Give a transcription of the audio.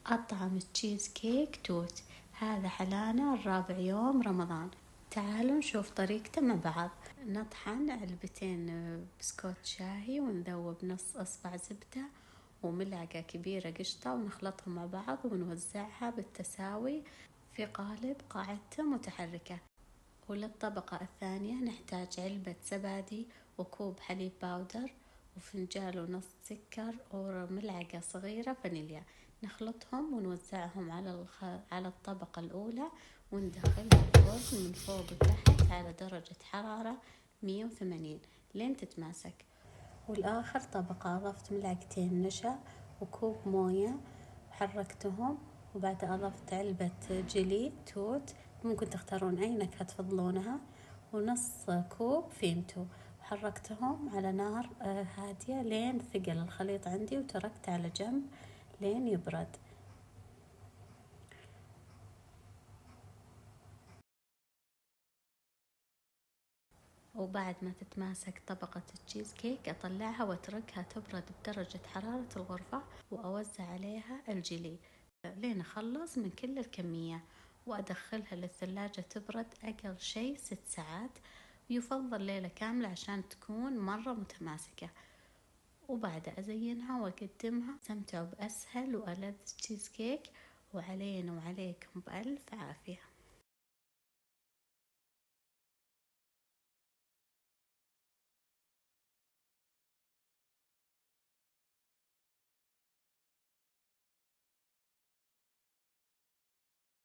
أطعم تشيز كيك توت. هذا حلانا الرابع يوم رمضان. تعالوا نشوف طريقته مع بعض. نطحن علبتين بسكوت شاهي ونذوب نص أصبع زبدة وملعقة كبيرة قشطة ونخلطهم مع بعض ونوزعها بالتساوي في قالب قاعدته متحركة. وللطبقة الثانية نحتاج علبة زبادي وكوب حليب باودر وفنجان ونص سكر وملعقة صغيرة فانيليا. نخلطهم ونوزعهم على الطبقة الأولى وندخلها الفرن من فوق وتحت على درجة حرارة 180 لين تتماسك. والآخر طبقة أضفت ملعقتين نشا وكوب موية وحركتهم، وبعد أضفت علبة جيلي توت، ممكن تختارون أي نكهة تفضلونها، ونص كوب فيمتو. حركتهم على نار هادية لين ثقل الخليط عندي وتركته على جنب لين يبرد. وبعد ما تتماسك طبقة التشيز كيك أطلعها وأتركها تبرد بدرجة حرارة الغرفة وأوزع عليها الجيلي لين أخلص من كل الكمية، وأدخلها للثلاجة تبرد أقل شي 6 ساعات، ويفضل ليلة كاملة عشان تكون مرة متماسكة. وبعد أزينها وأقدمها. استمتعوا بأسهل وألذ تشيز كيك، وعلينا وعليكم بألف عافية.